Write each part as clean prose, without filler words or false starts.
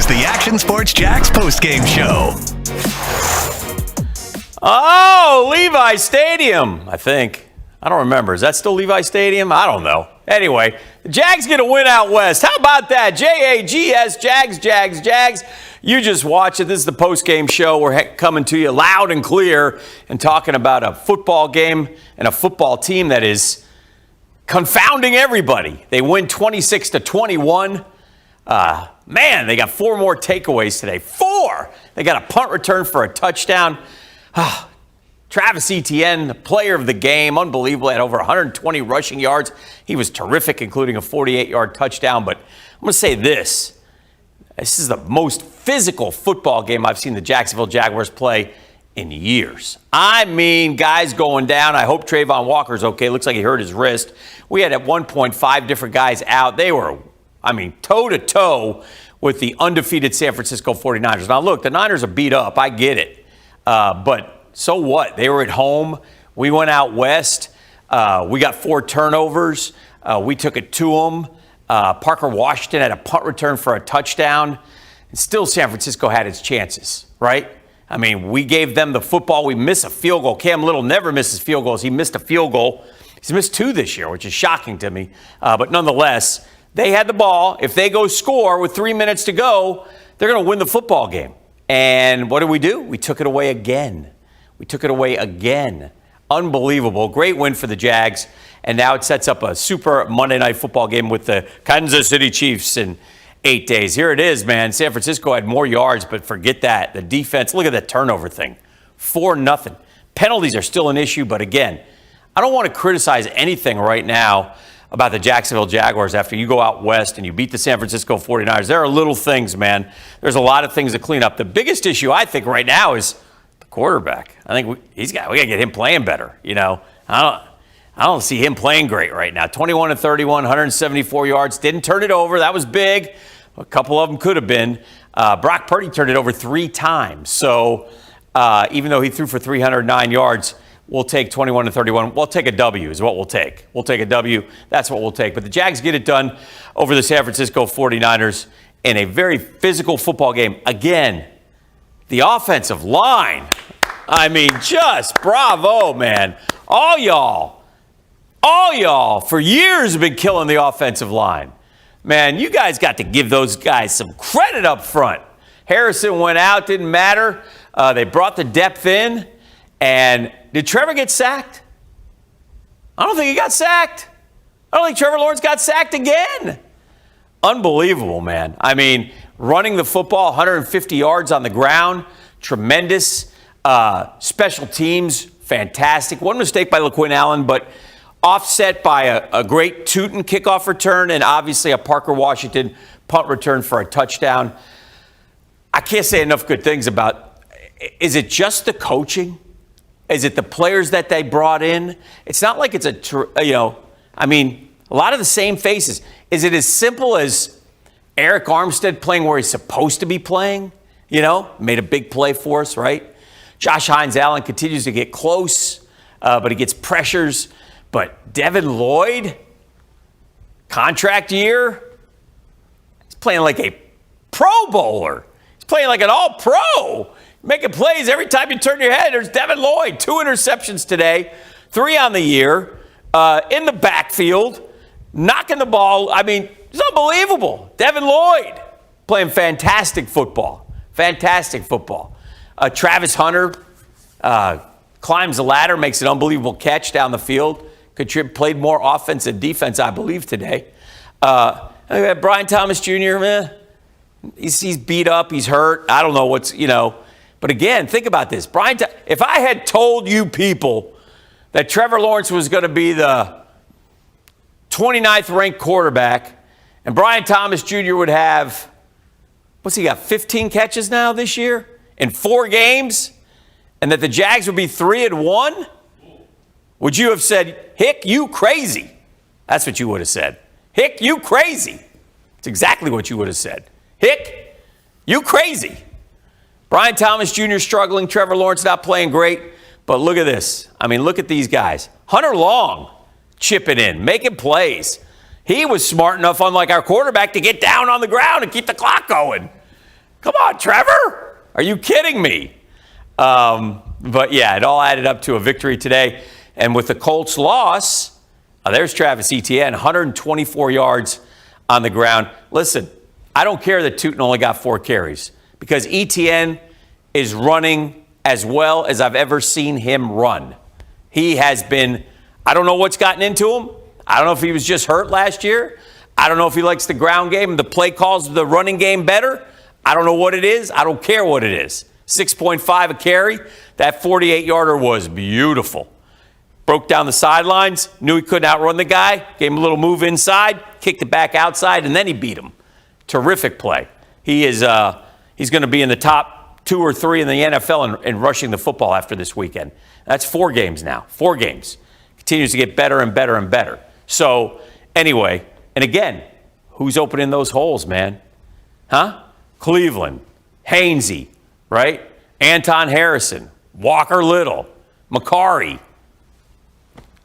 the Action Sports Jax postgame show. Oh, Levi Stadium, I think. I don't remember. Is that still Levi Stadium? I don't know. Anyway, the Jags get a win out west. How about that? Jags, Jags. You just watch it. This is the postgame show. We're coming to you loud and clear and talking about a football game and a football team that is confounding everybody. They win 26-21. Man, they got 4 more takeaways today. 4! They got a punt return for a touchdown. Travis Etienne, the player of the game, unbelievable. Had over 120 rushing yards. He was terrific, including a 48-yard touchdown. But I'm going to say this. This is the most physical football game I've seen the Jacksonville Jaguars play in years. I mean, guys going down. I hope Trayvon Walker's okay. Looks like he hurt his wrist. We had at one point 5 different guys out. They were, toe-to-toe with the undefeated San Francisco 49ers. Now, look, the Niners are beat up. I get it. But so what? They were at home. We went out west. We got 4 turnovers. We took it to them. Parker Washington had a punt return for a touchdown. And still San Francisco had its chances, right? I mean, we gave them the football. We missed a field goal. Cam Little never misses field goals. He missed a field goal. He's missed 2 this year, which is shocking to me. But nonetheless, they had the ball. If they go score with 3 minutes to go, they're going to win the football game. And what did we do? We took it away again. Unbelievable. Great win for the Jags. And now it sets up a super Monday Night Football game with the Kansas City Chiefs in 8 days. Here it is, man. San Francisco had more yards, but forget that. The defense, look at that turnover thing. 4-0. Penalties are still an issue, but again, I don't want to criticize anything right now about the Jacksonville Jaguars after you go out west and you beat the San Francisco 49ers. There are little things, man. There's a lot of things to clean up. The biggest issue, I think, right now is the quarterback. I think we got to get him playing better. I don't see him playing great right now. 21-31, 174 yards. Didn't turn it over. That was big. A couple of them could have been. Brock Purdy turned it over 3 times. So even though he threw for 309 yards, we'll take 21-31. We'll take a W is what we'll take. We'll take a W. That's what we'll take. But the Jags get it done over the San Francisco 49ers in a very physical football game. Again, the offensive line. I mean, just bravo, man. All y'all for years have been killing the offensive line. Man, you guys got to give those guys some credit up front. Harrison went out, didn't matter. They brought the depth in. And did Trevor get sacked? I don't think he got sacked. I don't think Trevor Lawrence got sacked again. Unbelievable, man. I mean, running the football, 150 yards on the ground, tremendous. Special teams, fantastic. One mistake by LaQuinn Allen, but offset by a great Tootin kickoff return and obviously a Parker Washington punt return for a touchdown. I can't say enough good things about, is it just the coaching? Is it the players that they brought in? It's not like it's a lot of the same faces. Is it as simple as Eric Armstead playing where he's supposed to be playing? Made a big play for us, right? Josh Hines-Allen continues to get close, but he gets pressures. But Devin Lloyd, contract year, he's playing like a Pro Bowler. He's playing like an all-pro. Making plays every time you turn your head. There's Devin Lloyd, 2 interceptions today, 3 on the year, in the backfield, knocking the ball. I mean, it's unbelievable. Devin Lloyd playing fantastic football. Travis Hunter climbs the ladder, makes an unbelievable catch down the field. Played more offense and defense, I believe, today. Brian Thomas Jr., he's beat up, he's hurt. I don't know But again, think about this. If I had told you people that Trevor Lawrence was going to be the 29th ranked quarterback and Brian Thomas Jr. would have, what's he got, 15 catches now this year in 4 games, and that the Jags would be 3-1, would you have said, Hick, you crazy? That's what you would have said. Hick, you crazy. It's exactly what you would have said. Hick, you crazy. Brian Thomas Jr. struggling. Trevor Lawrence not playing great. But look at this. I mean, look at these guys. Hunter Long chipping in, making plays. He was smart enough, unlike our quarterback, to get down on the ground and keep the clock going. Come on, Trevor. Are you kidding me? But yeah, it all added up to a victory today. And with the Colts loss, there's Travis Etienne, 124 yards on the ground. Listen, I don't care that Tootin only got 4 carries because Etienne is running as well as I've ever seen him run. He has been, I don't know what's gotten into him. I don't know if he was just hurt last year. I don't know if he likes the ground game and the play calls of the running game better. I don't know what it is. I don't care what it is. 6.5 a carry. That 48-yarder was beautiful. Broke down the sidelines, knew he couldn't outrun the guy, gave him a little move inside, kicked it back outside, and then he beat him. Terrific play. He's going to be in the top 2 or 3 in the NFL in rushing the football after this weekend. That's 4 games now. 4 games. Continues to get better and better and better. So, anyway, and again, who's opening those holes, man? Huh? Cleveland, Hainsey, right? Anton Harrison, Walker Little, McCarry.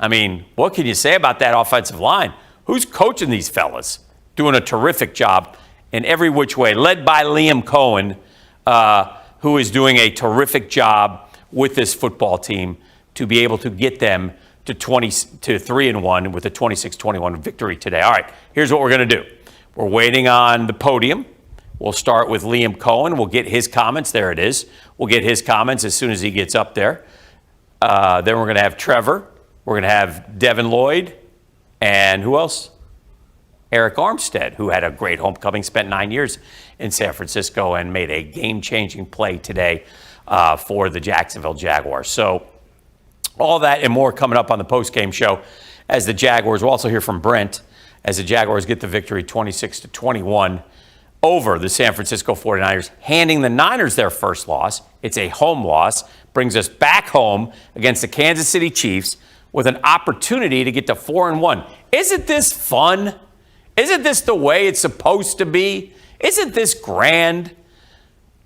I mean, what can you say about that offensive line? Who's coaching these fellas? Doing a terrific job in every which way, led by Liam Coen, who is doing a terrific job with this football team to be able to get them to 3-1 with a 26-21 victory today. All right, here's what we're going to do. We're waiting on the podium. We'll start with Liam Coen. We'll get his comments. There it is. We'll get his comments as soon as he gets up there. Then we're going to have Trevor. We're going to have Devin Lloyd. And who else? Eric Armstead, who had a great homecoming, spent 9 years in San Francisco and made a game-changing play today for the Jacksonville Jaguars. So all that and more coming up on the postgame show as the Jaguars. We'll also hear from Brent as the Jaguars get the victory 26-21 over the San Francisco 49ers, handing the Niners their first loss. It's a home loss. Brings us back home against the Kansas City Chiefs with an opportunity to get to 4-1. Isn't this fun? Isn't this the way it's supposed to be? Isn't this grand?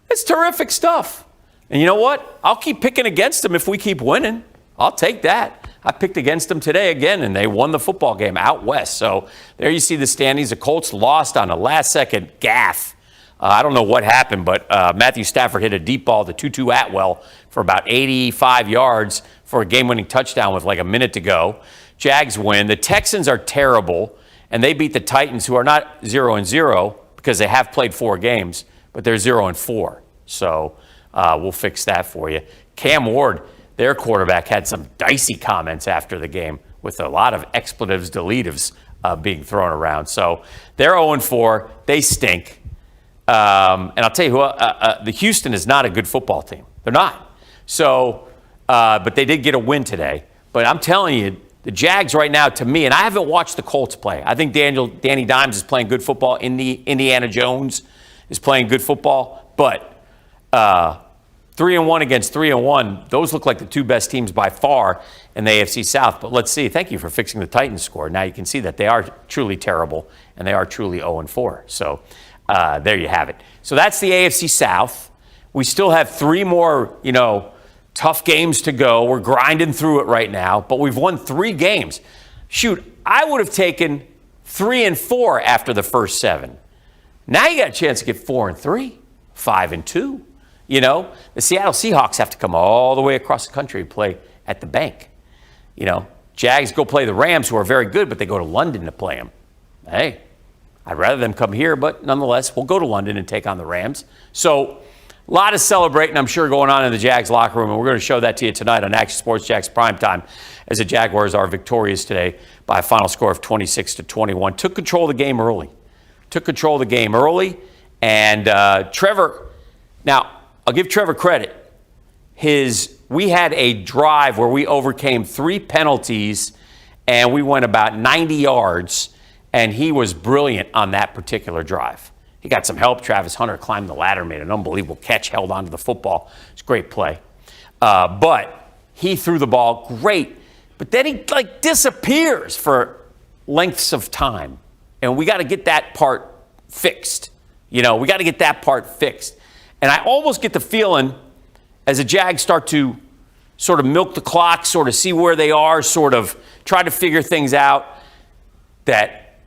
It's terrific stuff. And you know what? I'll keep picking against them if we keep winning. I'll take that. I picked against them today again, and they won the football game out west. So there you see the standings. The Colts lost on a last-second gaffe. I don't know what happened, but Matthew Stafford hit a deep ball to Tutu Atwell for about 85 yards for a game-winning touchdown with like a minute to go. Jags win. The Texans are terrible, and they beat the Titans, who are not 0-0 because they have played 4 games, but they're 0-4. So we'll fix that for you. Cam Ward, their quarterback, had some dicey comments after the game with a lot of expletives, deletives being thrown around. So they're 0-4. They stink. And I'll tell you who, the Houston is not a good football team. They're not. So, but they did get a win today. But I'm telling you, the Jags right now, to me, and I haven't watched the Colts play. I think Danny Dimes is playing good football. Indiana Jones is playing good football. But 3-1 against 3-1, those look like the 2 best teams by far in the AFC South. But let's see. Thank you for fixing the Titans score. Now you can see that they are truly terrible, and they are truly 0-4. So there you have it. So that's the AFC South. We still have 3 more, tough games to go. We're grinding through it right now, but we've won 3 games. Shoot, I would have taken 3-4 after the first 7. Now you got a chance to get 4-3, 5-2. The Seattle Seahawks have to come all the way across the country and play at the bank. Jags go play the Rams, who are very good, but they go to London to play them. Hey, I'd rather them come here, but nonetheless, we'll go to London and take on the Rams. So a lot of celebrating, I'm sure, going on in the Jags locker room, and we're going to show that to you tonight on Action Sports Jags Primetime as the Jaguars are victorious today by a final score of 26-21. Took control of the game early. And Trevor, now, I'll give Trevor credit. We had a drive where we overcame 3 penalties and we went about 90 yards, and he was brilliant on that particular drive. He got some help. Travis Hunter climbed the ladder, made an unbelievable catch, held onto the football. It's a great play. But he threw the ball great, but then he disappears for lengths of time. And we got to get that part fixed. We got to get that part fixed. And I almost get the feeling as the Jags start to sort of milk the clock, sort of see where they are, sort of try to figure things out, that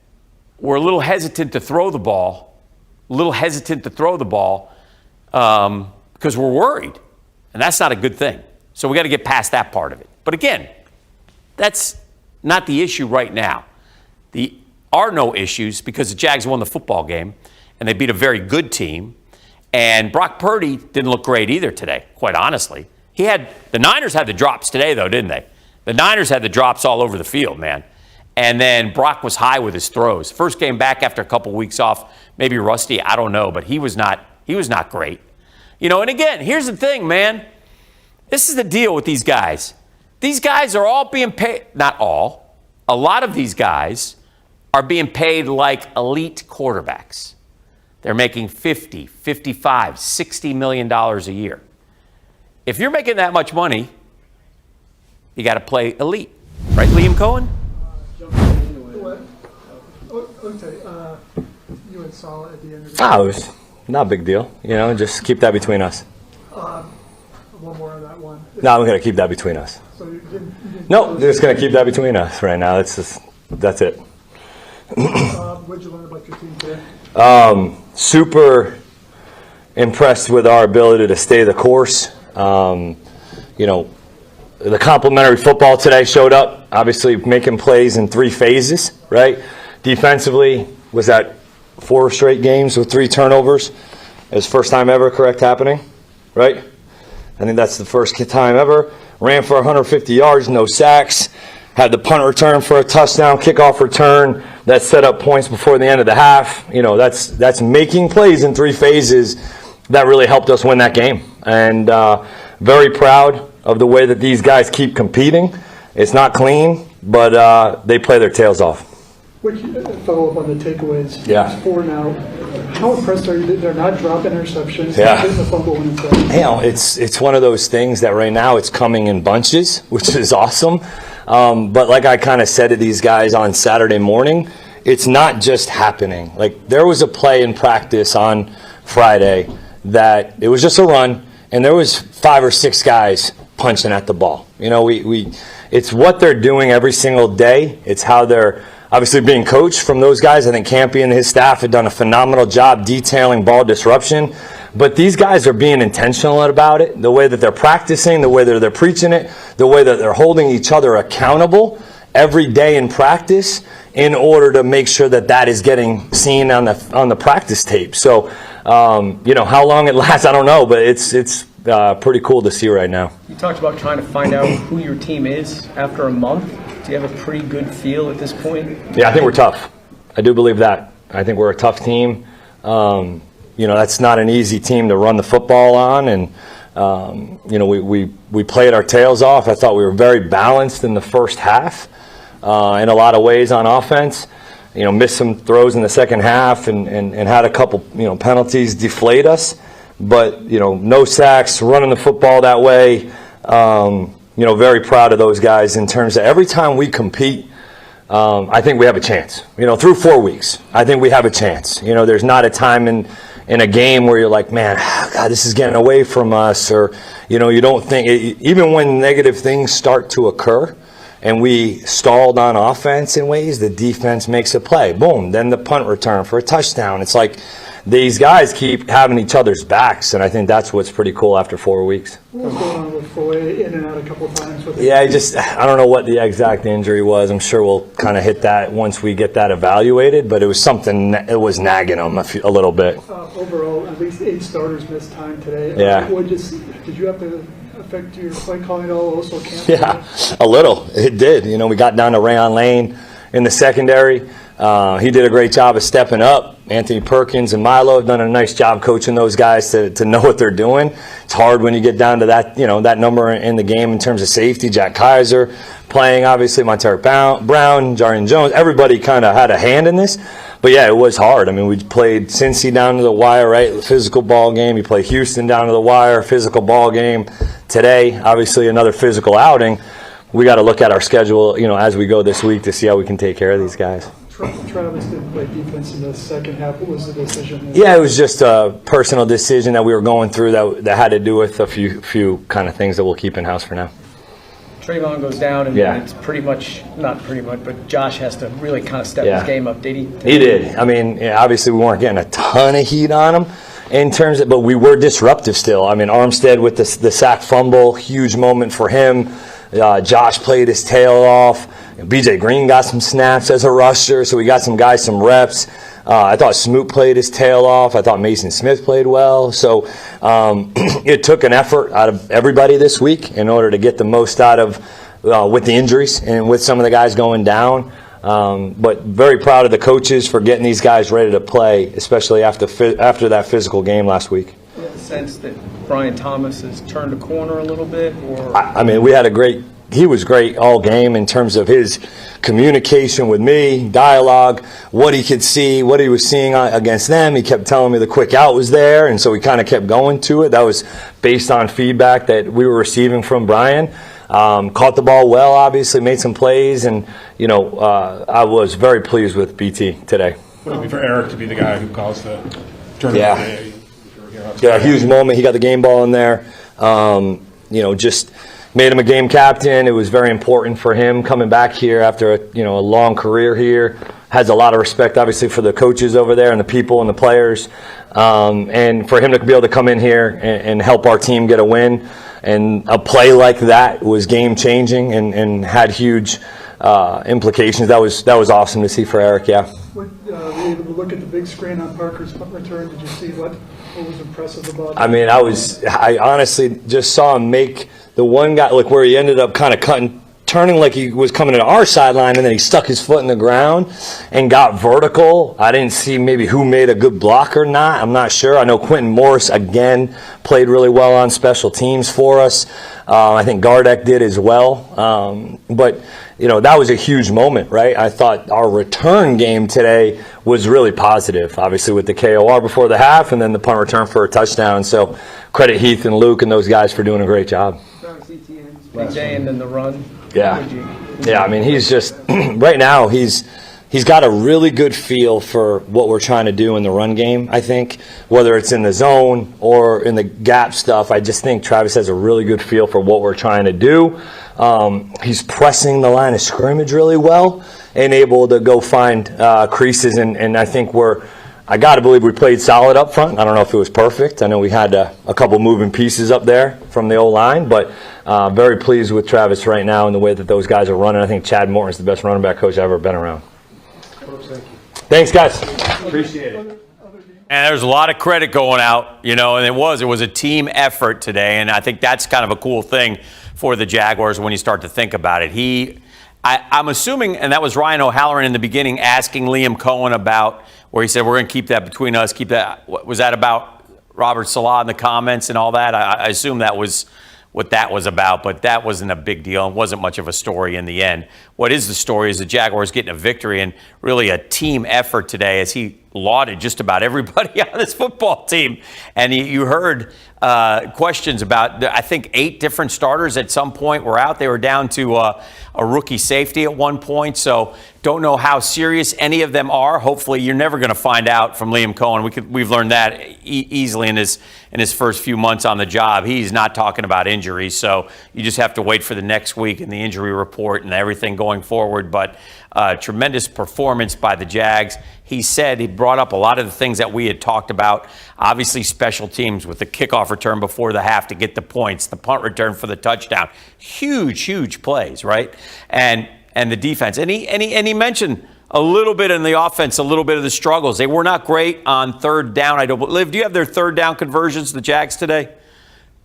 we're a little hesitant to throw the ball, because we're worried. And that's not a good thing. So we got to get past that part of it. But again, that's not the issue right now. There are no issues because the Jags won the football game and they beat a very good team. And Brock Purdy didn't look great either today, quite honestly. The Niners had the drops today, though, didn't they? The Niners had the drops all over the field, man. And then Brock was high with his throws. First game back after a couple weeks off, maybe rusty, I don't know, but he was not great. And again, here's the thing, man. This is the deal with these guys. These guys are all being paid, not all. A lot of these guys are being paid like elite quarterbacks. They're making $50, $55, $60 million a year. If you're making that much money, you got to play elite. Right, Liam Coen? Okay. You and Saul at the end of it was not a big deal. Just keep that between us. One more on that one. No, I'm going to keep that between us. So you didn't No, just going to keep that between us right now. That's it. What did you learn about your team today? Super impressed with our ability to stay the course. The complimentary football today showed up, obviously making plays in 3 phases, right? Defensively, was that 4 straight games with 3 turnovers? It was first time ever, correct, happening, right? I think that's the first time ever. Ran for 150 yards, no sacks. Had the punt return for a touchdown, kickoff return that set up points before the end of the half. That's making plays in 3 phases that really helped us win that game. And very proud of the way that these guys keep competing. It's not clean, but they play their tails off. Quick follow-up on the takeaways. Yeah. 4 now. How impressed are you that they're not dropping interceptions? Yeah. The fumble when it's It's one of those things that right now it's coming in bunches, which is awesome. But like I kind of said to these guys on Saturday morning, it's not just happening. Like there was a play in practice on Friday that it was just a run, and there was 5 or 6 guys punching at the ball. It's what they're doing every single day. It's how they're obviously being coached from those guys. I think Campy and his staff have done a phenomenal job detailing ball disruption. But these guys are being intentional about it, the way that they're practicing, the way that they're preaching it, the way that they're holding each other accountable every day in practice in order to make sure that is getting seen on the practice tape. So, how long it lasts, I don't know, but it's pretty cool to see right now. You talked about trying to find out who your team is after a month. Do you have a pretty good feel at this point? Yeah, I think we're tough. I do believe that. I think we're a tough team. That's not an easy team to run the football on, and we played our tails off. I thought we were very balanced in the first half in a lot of ways on offense. Missed some throws in the second half and had a couple penalties deflate us. But no sacks, running the football that way. Very proud of those guys in terms of every time we compete. I think we have a chance. Through 4 weeks, I think we have a chance. There's not a time in a game where you're like, man, God, this is getting away from us, or you don't think. Even when negative things start to occur, and we stalled on offense in ways, the defense makes a play. Boom, then the punt return for a touchdown. It's like these guys keep having each other's backs, and I think that's what's pretty cool after 4 weeks. What's going on with Foye in and out a couple of times? I don't know what the exact injury was. I'm sure we'll kind of hit that once we get that evaluated, but it was something, it was nagging him a little bit. Overall, at least 8 starters missed time today. Yeah. Did you have to affect your play calling at all? Also, yeah, a little. It did. We got down to Rayon Lane in the secondary. He did a great job of stepping up. Anthony Perkins and Milo have done a nice job coaching those guys to know what they're doing. It's hard when you get down to that, that number in the game in terms of safety. Jack Kaiser playing, obviously, Monteric Brown, Jarian Jones. Everybody kind of had a hand in this. But, yeah, it was hard. I mean, we played Cincy down to the wire, right? Physical ball game. You play Houston down to the wire, physical ball game. Today, obviously, another physical outing. We got to look at our schedule, as we go this week to see how we can take care of these guys. Travis didn't play defense in the second half. What was the decision? Yeah, it was just a personal decision that we were going through that had to do with a few kind of things that we'll keep in-house for now. Trayvon goes down, and it's not pretty much, but Josh has to really kind of step his game up. Did he? He did. I mean, obviously we weren't getting a ton of heat on him. in terms of, but we were disruptive still. I mean, Armstead with the sack fumble, huge moment for him. Josh played his tail off. BJ Green got some snaps as a rusher, so we got some guys some reps. I thought Smoot played his tail off. I thought Mason Smith played well. So it took an effort out of everybody this week in order to get the most out of with the injuries and with some of the guys going down. But very proud of the coaches for getting these guys ready to play, especially after that physical game last week. Do you have a sense that Brian Thomas has turned a corner a little bit? Or I mean, he was great all game in terms of his communication with me, dialogue, what he could see, what he was seeing against them. He kept telling me the quick out was there, and so we kind of kept going to it. That was based on feedback that we were receiving from Brian. Caught the ball well, obviously, made some plays, and, I was very pleased with BT today. What would it be for Eric to be the guy who calls the tournament? Yeah, huge moment. He got the game ball in there. Just made him a game captain. It was very important for him coming back here after a long career here. Has a lot of respect, obviously, for the coaches over there and the people and the players. And for him to be able to come in here and help our team get a win. And a play like that was game-changing and had huge implications. That was awesome to see for Eric, yeah. Were you able to look at the big screen on Parker's punt return? Did you see what was impressive about it? I mean, I honestly just saw him make the one guy, like where he ended up kind of turning like he was coming to our sideline, and then he stuck his foot in the ground and got vertical. I didn't see maybe who made a good block or not. I'm not sure. I know Quentin Morris, again, played really well on special teams for us. I think Gardeck did as well. But, that was a huge moment, right? I thought our return game today was really positive, obviously with the KOR before the half and then the punt return for a touchdown. So credit Heath and Luke and those guys for doing a great job. big day and then the run? Yeah. Yeah, I mean, he's just right now he's got a really good feel for what we're trying to do in the run game, I think, whether it's in the zone or in the gap stuff. I just think Travis has a really good feel for what we're trying to do. He's pressing the line of scrimmage really well and able to go find creases, and I think I got to believe we played solid up front. I don't know if it was perfect. I know we had a couple moving pieces up there from the O-line, but very pleased with Travis right now and the way that those guys are running. I think Chad Morton's the best running back coach I've ever been around. Thanks, guys. Appreciate it. And there's a lot of credit going out, and it was a team effort today, and I think that's kind of a cool thing for the Jaguars when you start to think about it. I'm assuming, and that was Ryan O'Halloran in the beginning asking Liam Coen about where he said, we're going to keep that between us, keep that. Was that about Robert Salah in the comments and all that? I assume that was what that was about, but that wasn't a big deal and wasn't much of a story in the end. What is the story is the Jaguars getting a victory and really a team effort today as he lauded just about everybody on this football team. And you heard questions about, I think, 8 different starters at some point were out. They were down to a rookie safety at one point, so don't know how serious any of them are. Hopefully, you're never going to find out from Liam Coen. We've learned that easily in his first few months on the job. He's not talking about injuries, so you just have to wait for the next week and the injury report and everything going forward. But tremendous performance by the Jags. He brought up a lot of the things that we had talked about. Obviously, special teams with the kickoff return before the half to get the points, the punt return for the touchdown. Huge plays, right? And the defense. And he mentioned a little bit in the offense, a little bit of the struggles. They were not great on third down. Liv, do you have their third down conversions, the Jags, today?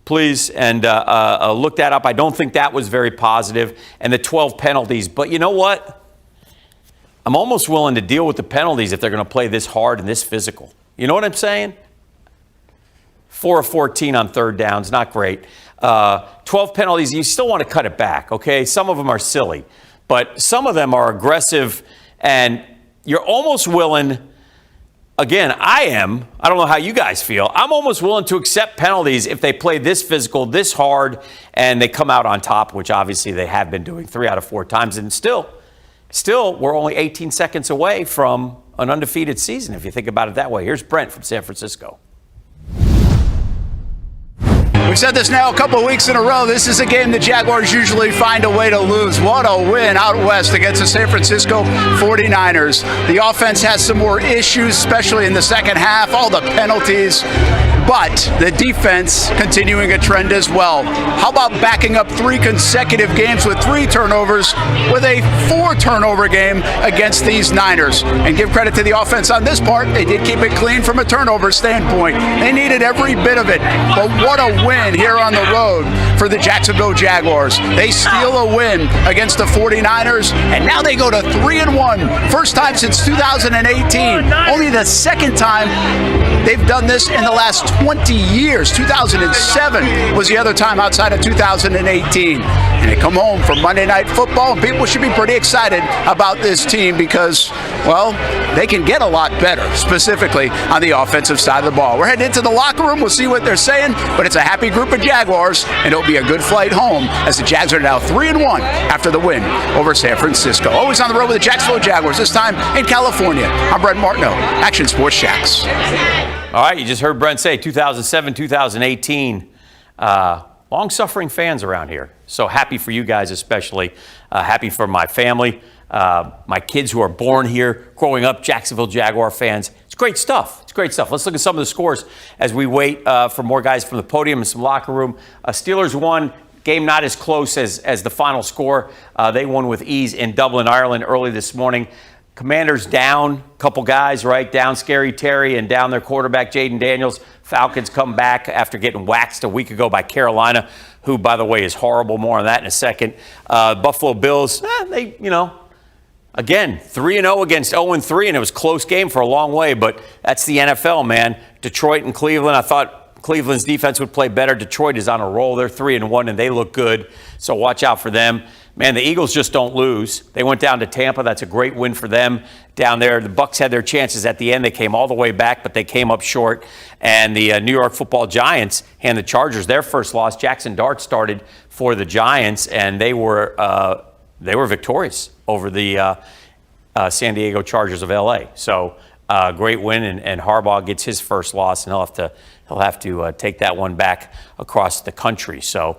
Please, and look that up. I don't think that was very positive. And the 12 penalties. But you know what? I'm almost willing to deal with the penalties if they're going to play this hard and this physical. You know what I'm saying? 4 of 14 on third downs, not great. 12 penalties, you still want to cut it back, okay? Some of them are silly, but some of them are aggressive, and you're almost willing, again, I don't know how you guys feel, I'm almost willing to accept penalties if they play this physical, this hard, and they come out on top, which obviously they have been doing 3 out of 4 times, and still, we're only 18 seconds away from an undefeated season, if you think about it that way. Here's Brent from San Francisco. With We've said this now a couple of weeks in a row. This is a game the Jaguars usually find a way to lose. What a win out west against the San Francisco 49ers. The offense has some more issues, especially in the second half, all the penalties. But the defense continuing a trend as well. How about backing up 3 consecutive games with 3 turnovers with a 4-turnover game against these Niners? And give credit to the offense on this part. They did keep it clean from a turnover standpoint. They needed every bit of it. But what a win here on the road for the Jacksonville Jaguars. They steal a win against the 49ers, and now they go to 3-1. First time since 2018. Only the second time they've done this in the last 20 years. 2007 was the other time outside of 2018. And they come home for Monday Night Football, and people should be pretty excited about this team because, well, they can get a lot better, specifically on the offensive side of the ball. We're heading into the locker room. We'll see what they're saying, but it's a happy group of Jaguars, and it'll be a good flight home as the Jags are now 3-1 after the win over San Francisco. Always on the road with the Jacksonville Jaguars, this time in California. I'm Brent Martineau, Action Sports Jacks. All right, you just heard Brent say 2007, 2018. Long-suffering fans around here. So happy for you guys especially. Happy for my family, my kids who are born here, growing up Jacksonville Jaguar fans. It's great stuff. It's great stuff. Let's look at some of the scores as we wait for more guys from the podium and some locker room. Steelers won. Game not as close as the final score. They won with ease in Dublin, Ireland early this morning. Commanders down, couple guys, right? Down Scary Terry and down their quarterback, Jaden Daniels. Falcons come back after getting waxed a week ago by Carolina, who, by the way, is horrible. More on that in a second. Buffalo Bills, again, 3-0 against 0-3, and it was a close game for a long way, but that's the NFL, man. Detroit and Cleveland, I thought Cleveland's defense would play better. Detroit is on a roll. They're 3-1, and they look good, so watch out for them. Man, the Eagles just don't lose. They went down to Tampa. That's a great win for them down there. The Bucs had their chances at the end. They came all the way back, but they came up short. And the New York Football Giants hand the Chargers their first loss. Jackson Dart started for the Giants, and they were victorious over the San Diego Chargers of L.A. So great win, and Harbaugh gets his first loss, and he'll have to take that one back across the country. So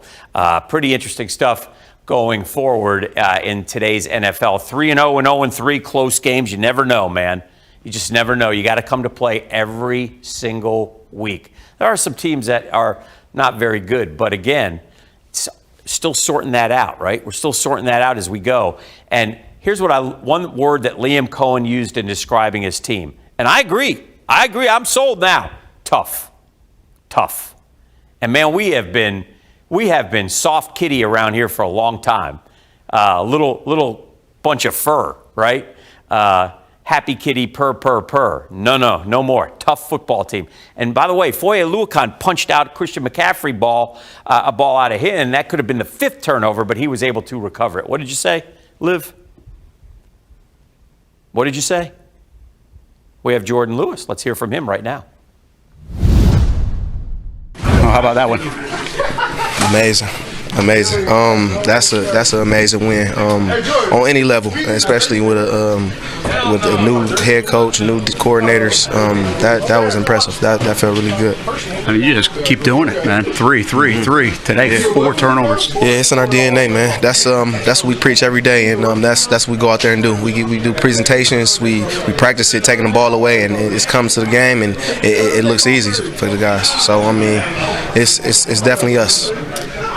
pretty interesting stuff going forward in today's NFL. 3-0 and 0-3, close games. You never know, man. You just never know. You got to come to play every single week. There are some teams that are not very good, but again, it's still sorting that out, right? We're still sorting that out as we go. And here's one word that Liam Coen used in describing his team. And I agree. I'm sold now. Tough. And man, we have been soft kitty around here for a long time. Little bunch of fur, right? Happy kitty, purr. No more. Tough football team. And by the way, Foye Oluokun punched out Christian McCaffrey a ball out of him, and that could have been the 5th turnover, but he was able to recover it. What did you say, Liv? What did you say? We have Jordan Lewis. Let's hear from him right now. Oh, how about that one? Amazing. That's an amazing win on any level, especially with a new head coach, new coordinators. That was impressive. That felt really good. I mean, you just keep doing it, man. Three today. 4 turnovers. Yeah, it's in our DNA, man. That's what we preach every day, and that's what we go out there and do. We do presentations, we practice it, taking the ball away, and it's comes to the game, and it looks easy for the guys. So I mean, it's definitely us.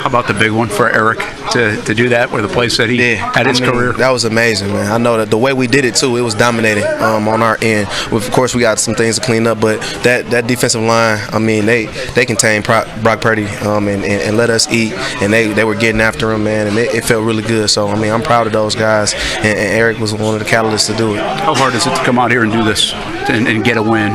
How about the big one for Eric to do that with the place that he had his career? That was amazing, man. I know that the way we did it too, it was dominating on our end. Of course, we got some things to clean up, but that defensive line, I mean, they contained Brock Purdy and let us eat, and they were getting after him, man, and it felt really good. So I mean, I'm proud of those guys, and Eric was one of the catalysts to do it. How hard is it to come out here and do this and get a win?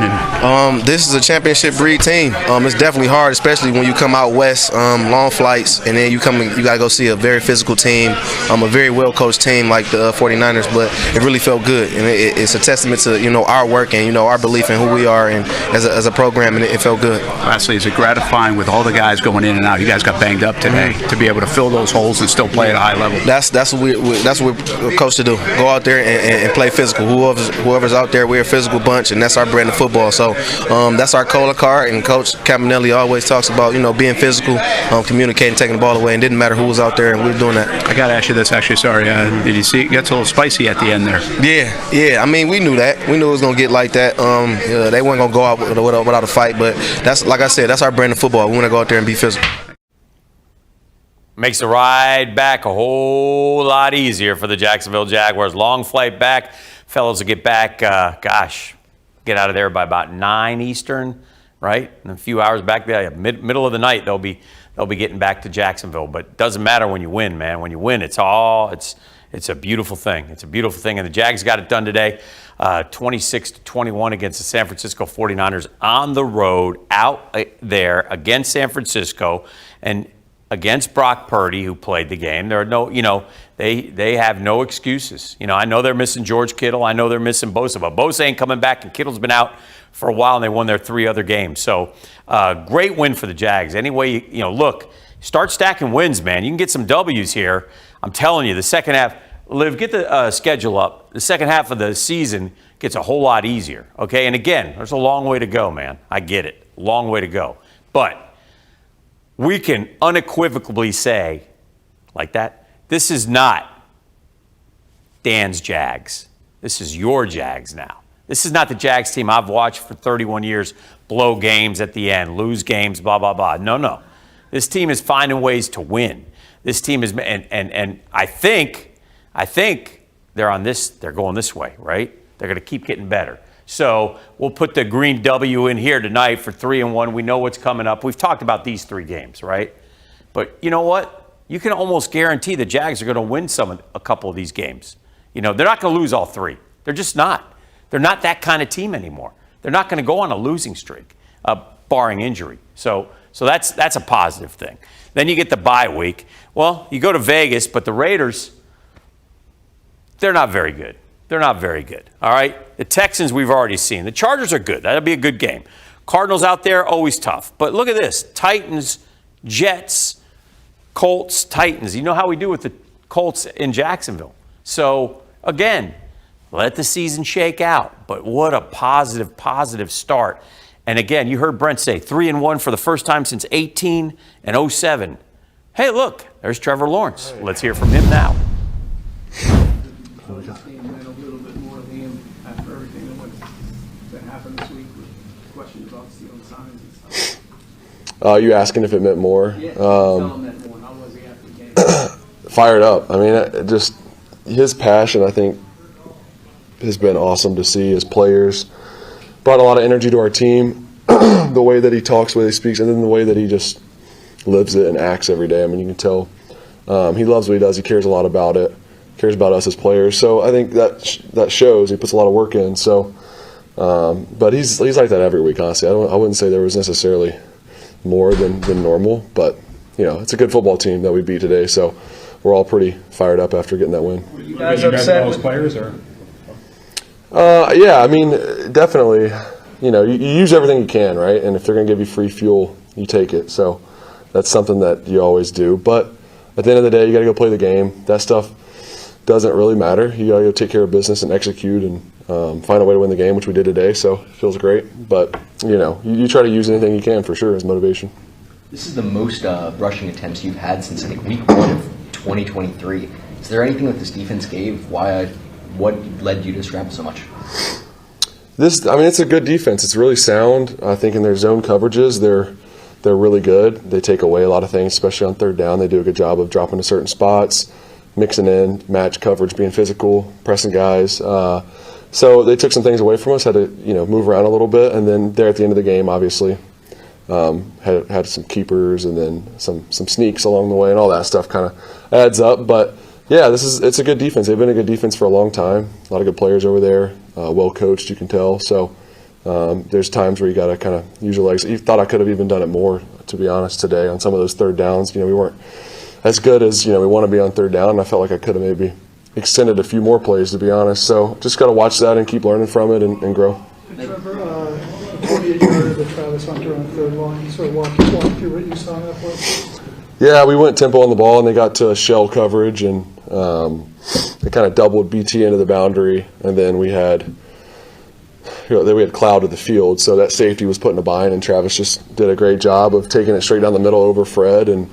This is a championship breed team. It's definitely hard, especially when you come out west, long flights, and then you gotta go see a very physical team, a very well-coached team like the 49ers, but it really felt good. And it's a testament to, our work and, our belief in who we are and as a program, and it felt good. Lastly, is it gratifying with all the guys going in and out? You guys got banged up today to be able to fill those holes and still play at a high level. That's what we're coached to do. Go out there and play physical. Whoever's out there, we're a physical bunch, and that's our brand of football. So that's our color card, and Coach Campanelli always talks about, being physical, communicating, taking the ball away, and didn't matter who was out there, and we were doing that. I got to ask you this, actually, sorry. Did you see it gets a little spicy at the end there? Yeah. I mean, we knew that. We knew it was going to get like that. They weren't going to go out without a fight, but that's, like I said, that's our brand of football. We want to go out there and be physical. Makes the ride back a whole lot easier for the Jacksonville Jaguars. Long flight back. Fellows will get back, get out of there by about 9 Eastern, right? And a few hours back there, middle of the night, they'll be getting back to Jacksonville. But it doesn't matter when you win, man. When you win, it's a beautiful thing. It's a beautiful thing. And the Jags got it done today, 26-21 against the San Francisco 49ers on the road out there against San Francisco and against Brock Purdy, who played the game. There are no, they have no excuses. I know they're missing George Kittle. I know they're missing Bosa, but Bosa ain't coming back, and Kittle's been out for a while, and they won their 3 other games. So great win for the Jags. Anyway, look, start stacking wins, man. You can get some W's here. I'm telling you, the second half, Liv, get the schedule up. The second half of the season gets a whole lot easier, okay? And again, there's a long way to go, man. I get it. Long way to go. But we can unequivocally say, like that, this is not Dan's Jags. This is your Jags now. This is not the Jags team I've watched for 31 years blow games at the end, lose games, blah, blah, blah. No. This team is finding ways to win. This team is, and I think they're going this way, right? They're going to keep getting better. So we'll put the green W in here tonight for 3-1. We know what's coming up. We've talked about these 3 games, right? But you know what? You can almost guarantee the Jags are going to win a couple of these games. They're not going to lose all 3. They're just not. They're not that kind of team anymore. They're not going to go on a losing streak, barring injury. So that's a positive thing. Then you get the bye week. Well, you go to Vegas, but the Raiders, they're not very good. They're not very good, all right? The Texans we've already seen. The Chargers are good. That'll be a good game. Cardinals out there, always tough. But look at this. Titans, Jets, Colts, Titans. You know how we do with the Colts in Jacksonville. So, again, let the season shake out. But what a positive start. And again, you heard Brent say 3-1 for the first time since 18 and 07. Hey, look, there's Trevor Lawrence. Let's hear from him now. You asking if it meant more? Fired up. I mean, just his passion, I think, has been awesome to see. His players brought a lot of energy to our team. The way that he talks, the way he speaks, and then the way that he just lives it and acts every day. I mean, you can tell he loves what he does. He cares a lot about it. Cares about us as players. So I think that shows. He puts a lot of work in. So, but he's like that every week. Honestly, I wouldn't say there was necessarily more than normal, but it's a good football team that we beat today, so we're all pretty fired up after getting that win. You guys upset with players, or? Yeah, I mean, definitely. You use everything you can, right? And if they're going to give you free fuel, you take it. So that's something that you always do. But at the end of the day, you got to go play the game. That stuff doesn't really matter. You got to go take care of business and execute and find a way to win the game, which we did today, so it feels great. But, you try to use anything you can for sure as motivation. This is the most rushing attempts you've had since, I think, week 1 of 2023. Is there anything that this defense gave? What led you to scramble so much? It's a good defense. It's really sound. I think in their zone coverages, they're really good. They take away a lot of things, especially on third down. They do a good job of dropping to certain spots, mixing in, match coverage, being physical, pressing guys. So they took some things away from us, had to move around a little bit, and then there at the end of the game, obviously, had some keepers and then some sneaks along the way, and all that stuff kind of adds up. But yeah, it's a good defense. They've been a good defense for a long time. A lot of good players over there, well coached, you can tell. So there's times where you got to kind of use your legs. You thought I could have even done it more, to be honest, today on some of those third downs. We weren't as good as we want to be on third down. And I felt like I could have maybe extended a few more plays, to be honest. So just got to watch that and keep learning from it and grow. And Trevor, the 48-yarder that Travis Hunter on third line, sort of walk through what you saw in that play. Yeah, we went tempo on the ball, and they got to shell coverage, and they kind of doubled BT into the boundary, and then we had cloud of the field, so that safety was put in a bind, and Travis just did a great job of taking it straight down the middle over Fred and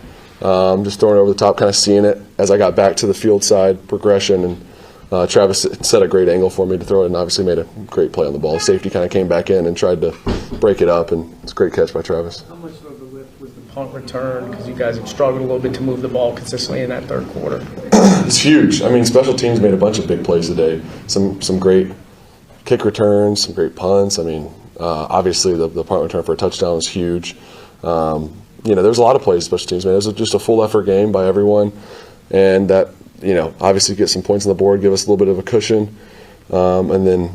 just throwing it over the top, kind of seeing it as I got back to the field side progression, and Travis set a great angle for me to throw it, and obviously made a great play on the ball. Safety kind of came back in and tried to break it up, and it's a great catch by Travis. How much of a lift was the punt return? Because you guys have struggled a little bit to move the ball consistently in that third quarter. It's huge. I mean, special teams made a bunch of big plays today. Some great kick returns, some great punts. I mean, obviously the punt return for a touchdown was huge. There's a lot of plays special teams made. It was just a full effort game by everyone, and that obviously get some points on the board, give us a little bit of a cushion, and then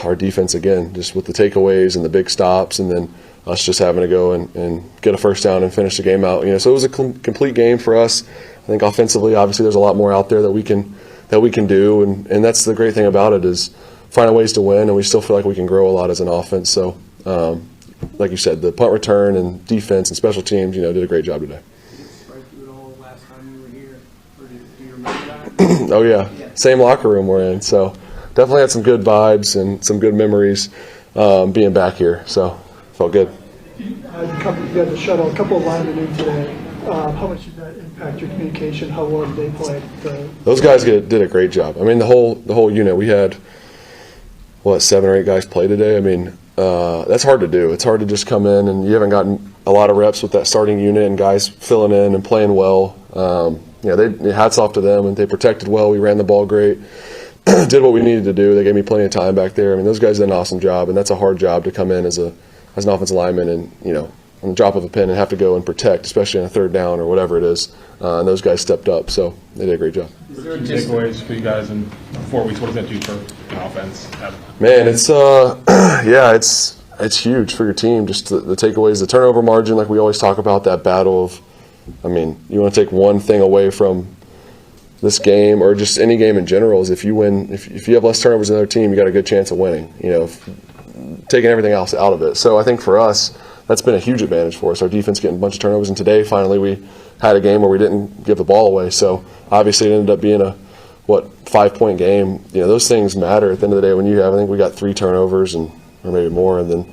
our defense again, just with the takeaways and the big stops, and then us just having to go and get a first down and finish the game out. So it was a complete game for us. I think offensively, obviously, there's a lot more out there that we can do, and that's the great thing about it is finding ways to win, and we still feel like we can grow a lot as an offense. So, like you said, the punt return and defense and special teams, did a great job today. Oh yeah, same locker room we're in. So definitely had some good vibes and some good memories being back here. So felt good. You had to shuttle a couple of linemen in today. How much did that impact your communication? How well did they play? Those guys did a great job. I mean, the whole unit. We had 7 or 8 guys play today. I mean, that's hard to do. It's hard to just come in and you haven't gotten a lot of reps with that starting unit and guys filling in and playing well. Hats off to them, and they protected well. We ran the ball great, did what we needed to do. They gave me plenty of time back there. I mean, those guys did an awesome job, and that's a hard job to come in as an offensive lineman and on the drop of a pin and have to go and protect, especially on a third down or whatever it is. And those guys stepped up, so they did a great job. Is there takeaways for you guys in 4 weeks? What does that do for an offense? Man, it's it's huge for your team. Just the takeaways, the turnover margin, like we always talk about, that battle of. I mean, you want to take one thing away from this game or just any game in general is if you win, if you have less turnovers than the other team, you got a good chance of winning, taking everything else out of it. So I think for us, that's been a huge advantage for us. Our defense getting a bunch of turnovers, and today finally we had a game where we didn't give the ball away. So obviously it ended up being a 5-point game. Those things matter at the end of the day when you have, I think we got 3 turnovers or maybe more, and then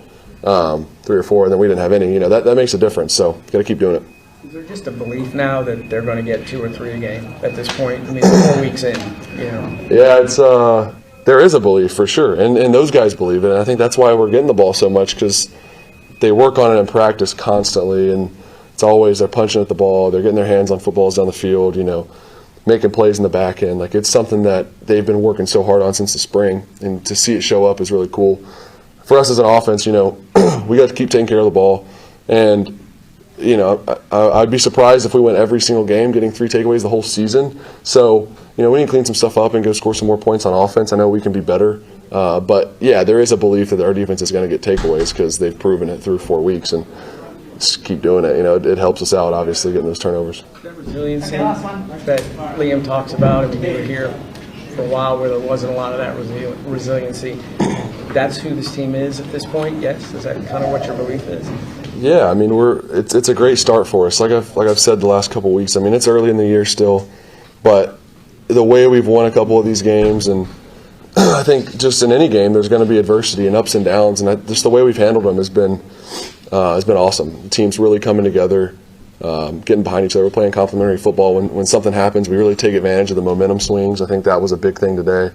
3 or 4, and then we didn't have any. That makes a difference. So got to keep doing it. Is there just a belief now that they're going to get 2 or 3 a game at this point? I mean, 4 weeks in, Yeah, it's there is a belief for sure, and those guys believe it. And I think that's why we're getting the ball so much, because they work on it in practice constantly, and it's always they're punching at the ball, they're getting their hands on footballs down the field, making plays in the back end. Like, it's something that they've been working so hard on since the spring, and to see it show up is really cool. For us as an offense, we got to keep taking care of the ball, and I'd be surprised if we went every single game getting 3 takeaways the whole season. So, we need to clean some stuff up and go score some more points on offense. I know we can be better. But, yeah, there is a belief that our defense is going to get takeaways because they've proven it through 4 weeks. And just keep doing it. It helps us out, obviously, getting those turnovers. That resiliency that Liam talks about, and we were here for a while where there wasn't a lot of that resiliency. That's who this team is at this point, yes? Is that kind of what your belief is? Yeah, I mean, it's a great start for us. Like I've said the last couple of weeks, I mean, it's early in the year still, but the way we've won a couple of these games, and I think just in any game there's going to be adversity and ups and downs, and just the way we've handled them has been awesome. The team's really coming together, getting behind each other. We're playing complementary football. When something happens, we really take advantage of the momentum swings. I think that was a big thing today,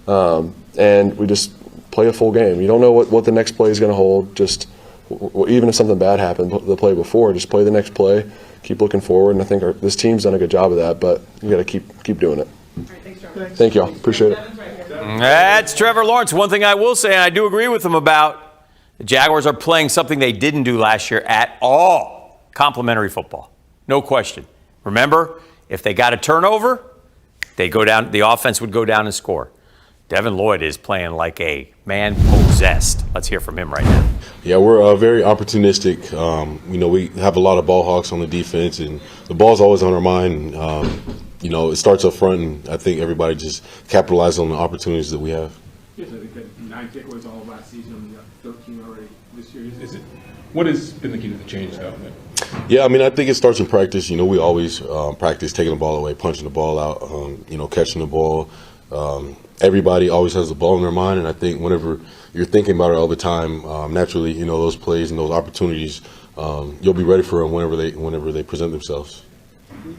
and we just play a full game. You don't know what the next play is going to hold. Just even if something bad happened the play before, just play the next play, keep looking forward, and I think this team's done a good job of that, but you got to keep doing it. Thank you all. Appreciate it. That's Trevor Lawrence. One thing I will say, and I do agree with him about, the Jaguars are playing something they didn't do last year at all. Complementary football. No question. Remember, if they got a turnover, they go down, the offense would go down and score. Devin Lloyd is playing like a man possessed. Let's hear from him right now. Yeah, we're very opportunistic. We have a lot of ball hawks on the defense, and the ball's always on our mind. It starts up front, and I think everybody just capitalizes on the opportunities that we have. Yes, I think that 9 takeaways all of last season. You got 13 already this year. What has been the key to the change, though? Yeah, I think it starts in practice. We always practice taking the ball away, punching the ball out, catching the ball. Everybody always has the ball in their mind, and I think whenever you're thinking about it all the time, naturally, those plays and those opportunities, you'll be ready for them whenever they present themselves.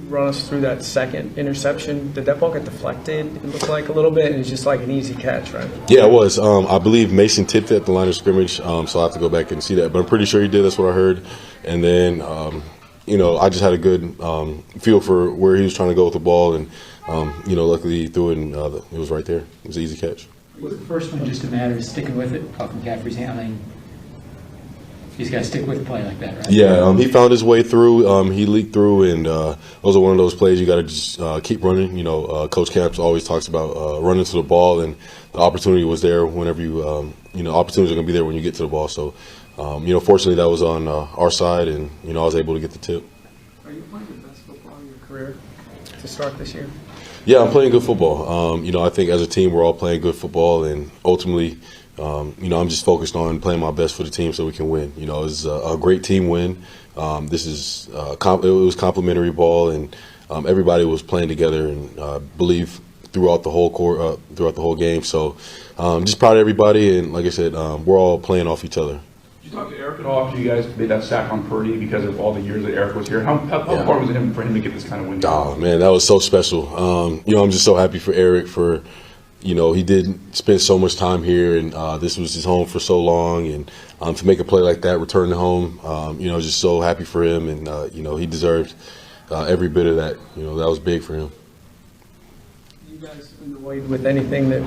Run us through that second interception. Did that ball get deflected? It looked like a little bit, and it's just like an easy catch, right? Yeah, it was. I believe Mason tipped it at the line of scrimmage, so I'll have to go back and see that. But I'm pretty sure he did. That's what I heard. And then, I just had a good feel for where he was trying to go with the ball, and luckily he threw it, and it was right there. It was an easy catch. Was the first one just a matter of sticking with it off McCaffrey's handling? You just got to stick with a play like that, right? Yeah, he found his way through. He leaked through, and those are one of those plays you got to just keep running. Coach Caps always talks about running to the ball, and the opportunity was there whenever opportunities are going to be there when you get to the ball. So, fortunately that was on our side, and, I was able to get the tip. Are you playing the best football in your career to start this year? Yeah, I'm playing good football. I think as a team we're all playing good football, and ultimately, I'm just focused on playing my best for the team so we can win. It was a great team win. It was complimentary ball, and everybody was playing together, and believe throughout the whole game. So just proud of everybody, and like I said, we're all playing off each other. Did you talk to Eric at all after you guys made that sack on Purdy because of all the years that Eric was here? How hard was it for him to get this kind of win? Oh man, that was so special. I'm just so happy for Eric for. He did spend so much time here, and this was his home for so long, and to make a play like that, return to home, just so happy for him, and he deserved every bit of that. That was big for him. You guys annoyed with anything that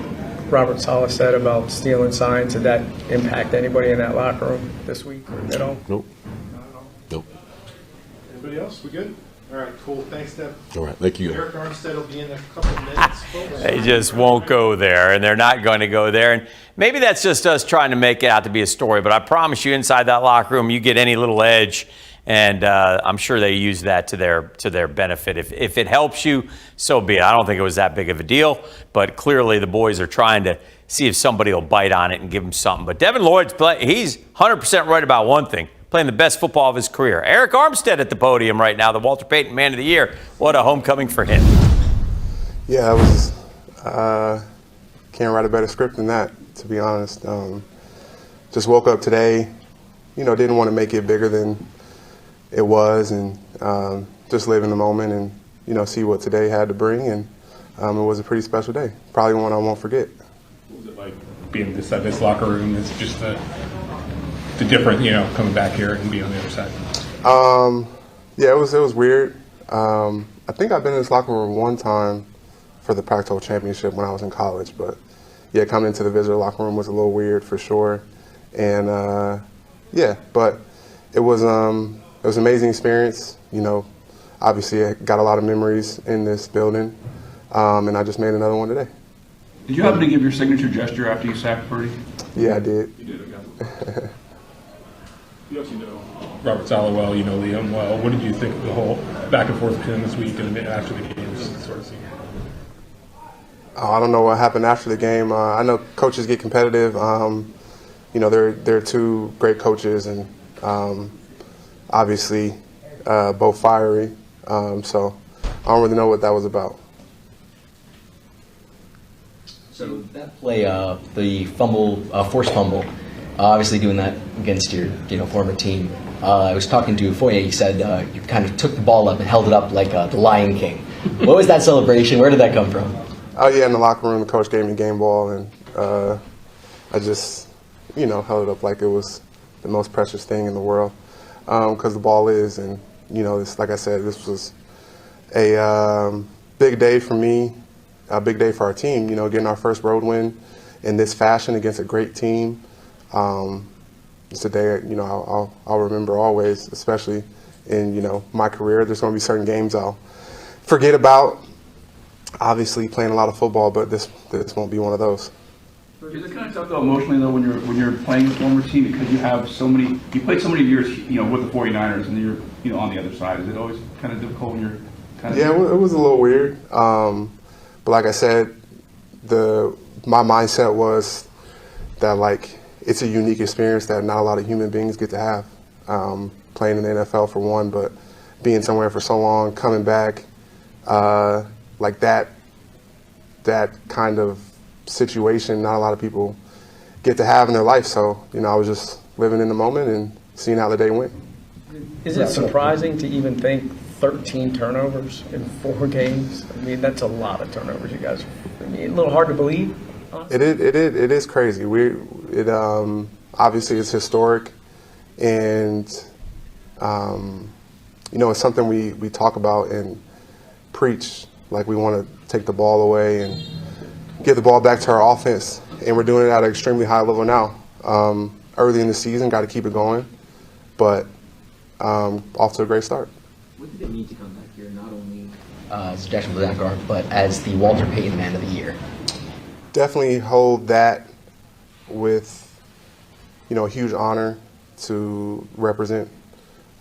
Robert Saleh said about stealing signs? Did that impact anybody in that locker room this week at all? Nope. Not at all. Nope. Anybody else? We good? All right, cool. Thanks, Deb. All right, thank you. Eric Armstead will be in a couple of minutes. Folks. They just won't go there, and they're not going to go there. And maybe that's just us trying to make it out to be a story, but I promise you inside that locker room, you get any little edge, and I'm sure they use that to their benefit. If it helps you, so be it. I don't think it was that big of a deal, but clearly the boys are trying to see if somebody will bite on it and give them something. But Devin Lloyd's he's 100% right about one thing. Playing the best football of his career. Eric Armstead at the podium right now, the Walter Payton Man of the Year. What a homecoming for him. Yeah, it was. Can't write a better script than that, to be honest. Just woke up today, didn't want to make it bigger than it was, and just live in the moment and see what today had to bring. And it was a pretty special day. Probably one I won't forget. What was it like being inside this locker room? It's just the different, coming back here and being on the other side? Yeah, it was weird. I think I've been in this locker room one time for the Pac-12 championship when I was in college, but yeah, coming into the visitor locker room was a little weird for sure. And but it was an amazing experience. Obviously I got a lot of memories in this building, and I just made another one today. Did you happen to give your signature gesture after you sacked Purdy? Yeah, I did. You did, okay. You also know Robert Saleh well, you know Liam well. What did you think of the whole back and forth between this week and after the games sort of scene? I don't know what happened after the game. I know coaches get competitive. They're two great coaches, and obviously both fiery. So I don't really know what that was about. So that play, the fumble, forced fumble, obviously doing that against your former team. I was talking to Foye. He said you kind of took the ball up and held it up like the Lion King. What was that celebration? Where did that come from? Oh yeah, in the locker room, the coach gave me a game ball, and I just held it up like it was the most precious thing in the world, because the ball is, and this, like I said, this was a big day for me, a big day for our team. Getting our first road win in this fashion against a great team. It's a day I'll remember always, especially in my career. There's going to be certain games I'll forget about, obviously playing a lot of football, but this won't be one of those. Is it kind of tough though emotionally though when you're playing a former team because you played so many years with the 49ers and you're on the other side? Is it always kind of difficult when you're kind of? Yeah, it was a little weird. But like I said, my mindset was that like it's a unique experience that not a lot of human beings get to have. Playing in the NFL for one, but being somewhere for so long, coming back, like that kind of situation, not a lot of people get to have in their life. So, I was just living in the moment and seeing how the day went. Is it surprising to even think 13 turnovers in 4 games? I mean, that's a lot of turnovers, you guys. I mean, a little hard to believe. It is crazy. Obviously it's historic, and it's something we talk about and preach. Like we want to take the ball away and get the ball back to our offense, and we're doing it at an extremely high level now. Early in the season, got to keep it going, but off to a great start. What did it mean to come back here, not only as Jacksonville Jaguars, but as the Walter Payton Man of the Year? Definitely hold that with, a huge honor to represent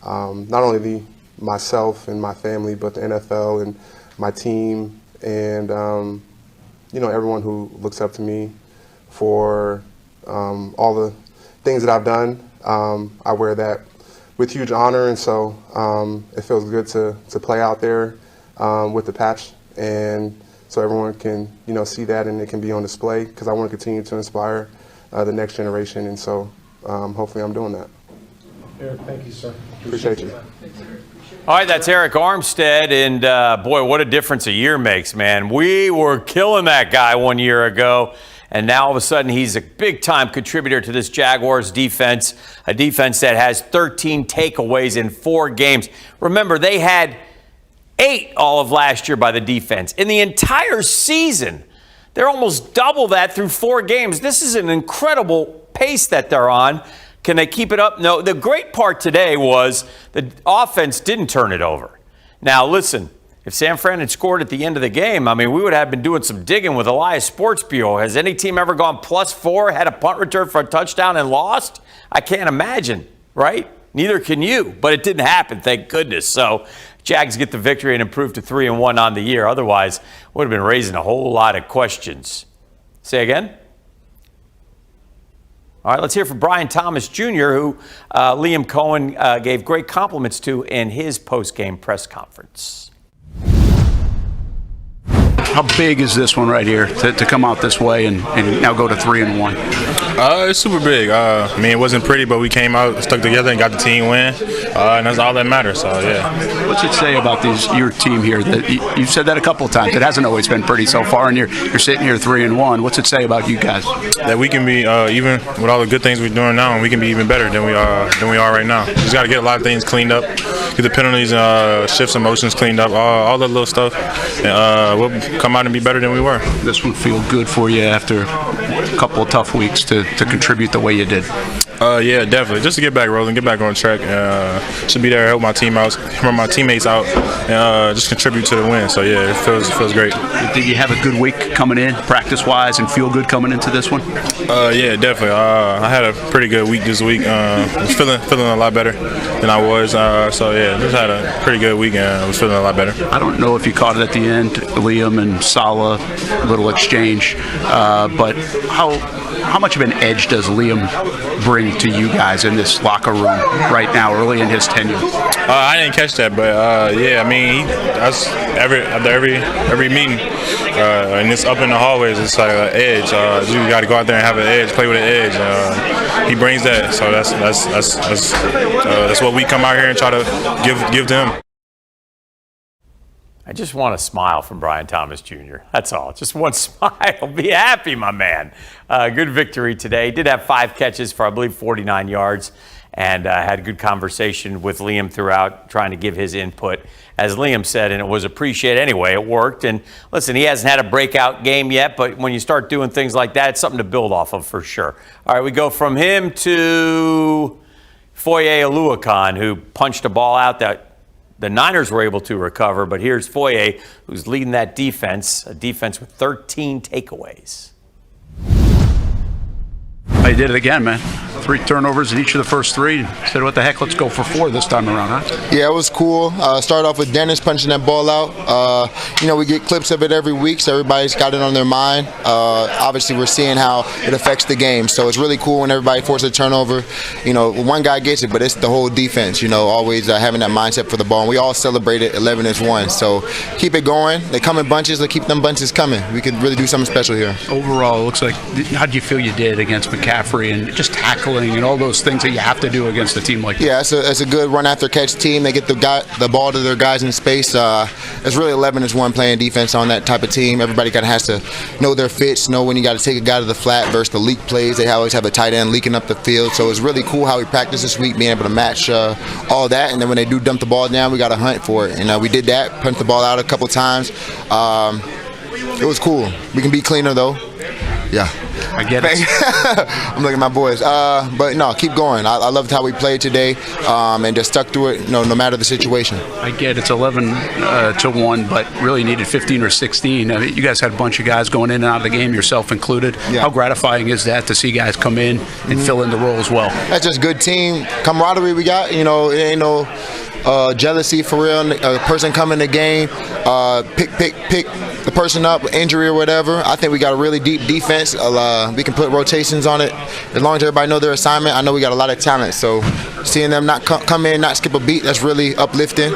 not only myself and my family, but the NFL and my team and, everyone who looks up to me for all the things that I've done. I wear that with huge honor, and so it feels good to play out there with the patch, and so everyone can see that and it can be on display, because I want to continue to inspire the next generation, and so hopefully I'm doing that. Eric, thank you, sir. Appreciate you. All right, that's Eric Armstead, and boy, what a difference a year makes, man. We were killing that guy 1 year ago, and now all of a sudden he's a big-time contributor to this Jaguars defense, a defense that has 13 takeaways in 4 games. Remember, they had 8 all of last year by the defense. In the entire season, they're almost double that through 4 games. This is an incredible pace that they're on. Can they keep it up? No. The great part today was the offense didn't turn it over. Now, listen, if San Fran had scored at the end of the game, we would have been doing some digging with Elias Sports Bureau. Has any team ever gone +4, had a punt return for a touchdown and lost? I can't imagine, right? Neither can you, but it didn't happen, thank goodness. So Jags get the victory and improve to 3-1 on the year. Otherwise, would have been raising a whole lot of questions. Say again? All right, let's hear from Brian Thomas Jr., who Liam Coen gave great compliments to in his post-game press conference. How big is this one right here to come out this way and now go to 3-1? It's super big. It wasn't pretty, but we came out, stuck together, and got the team win, and that's all that matters. So yeah. What's it say about your team here? That you've said that a couple of times. It hasn't always been pretty so far, and you're sitting here 3-1. What's it say about you guys? That we can be even with all the good things we're doing now, and we can be even better than we are right now. We just got to get a lot of things cleaned up, get the penalties, shifts, and motions cleaned up, all that little stuff, and we'll come out and be better than we were. This one feel good for you after a couple of tough weeks to contribute the way you did? Yeah, definitely. Just to get back rolling, get back on track. Should be there, help my teammates out, and just contribute to the win. So yeah, it feels great. Did you have a good week coming in, practice-wise, and feel good coming into this one? Yeah, definitely. I had a pretty good week this week. Was feeling a lot better than I was. So yeah, just had a pretty good week and was feeling a lot better. I don't know if you caught it at the end, Liam and Salah, little exchange, but how much of an edge does Liam bring to you guys in this locker room right now, early in his tenure? I didn't catch that, but yeah, that's every meeting, and it's up in the hallways. It's like an edge. You got to go out there and have an edge, play with an edge. He brings that, so that's what we come out here and try to give to him. I just want a smile from Brian Thomas Jr. That's all. Just one smile. Be happy, my man. Good victory today. Did have 5 catches for, I believe, 49 yards, and had a good conversation with Liam throughout, trying to give his input. As Liam said, and it was appreciated anyway, it worked. And listen, he hasn't had a breakout game yet, but when you start doing things like that, it's something to build off of for sure. All right, we go from him to Foye Oluokun, who punched a ball out that the Niners were able to recover. But here's Foye, who's leading that defense, a defense with 13 takeaways. They did it again, man. 3 turnovers in each of the first 3. Said, what the heck, let's go for 4 this time around, huh? Yeah, it was cool. Started off with Dennis punching that ball out. We get clips of it every week, so everybody's got it on their mind. Obviously, we're seeing how it affects the game, so it's really cool when everybody forces a turnover. One guy gets it, but it's the whole defense, always having that mindset for the ball. And we all celebrated 11 as one, so keep it going. They come in bunches, let's keep them bunches coming. We could really do something special here. Overall, it looks like, how did you feel you did against McCaffrey and just tackling and all those things that you have to do against a team like that? Yeah, it's a good run after catch team. They get the ball to their guys in space. It's really 11 as one playing defense on that type of team. Everybody kind of has to know their fits, know when you got to take a guy to the flat versus the leak plays. They always have a tight end leaking up the field. So it's really cool how we practice this week, being able to match all that. And then when they do dump the ball down, we got to hunt for it. And we did that, punched the ball out a couple times. It was cool. We can be cleaner though. Yeah. I get it. I'm looking at my boys. But no, keep going. I loved how we played today and just stuck to it, no matter the situation. I get it's 11-1, but really needed 15 or 16. I mean, you guys had a bunch of guys going in and out of the game, yourself included. Yeah. How gratifying is that to see guys come in and fill in the role as well? That's just good team camaraderie we got. It ain't no jealousy for real. A person come in the game, pick the person up, injury or whatever. I think we got a really deep defense. We can put rotations on it. As long as everybody know their assignment, I know we got a lot of talent. So seeing them not come in, not skip a beat, that's really uplifting.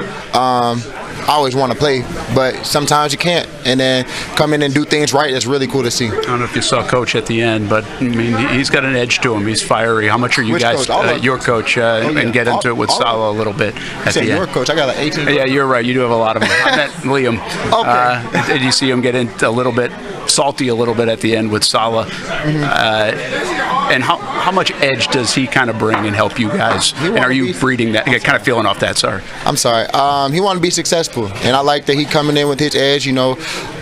I always want to play, but sometimes you can't. And then come in and do things right, that's really cool to see. I don't know if you saw Coach at the end, but I mean, he's got an edge to him. He's fiery. How much are you guys, your coach, and get into it with Salah a little bit at the end? Your coach, I got like 18. Yeah, you're right. You do have a lot of them. I meant Liam. Okay. Did you see him get in a little bit, salty a little bit at the end with Salah? And how much edge does he kind of bring and help you guys? And are you breeding that? Kind of feeling off that, sorry. I'm sorry. He want to be successful, and I like that he coming in with his edge.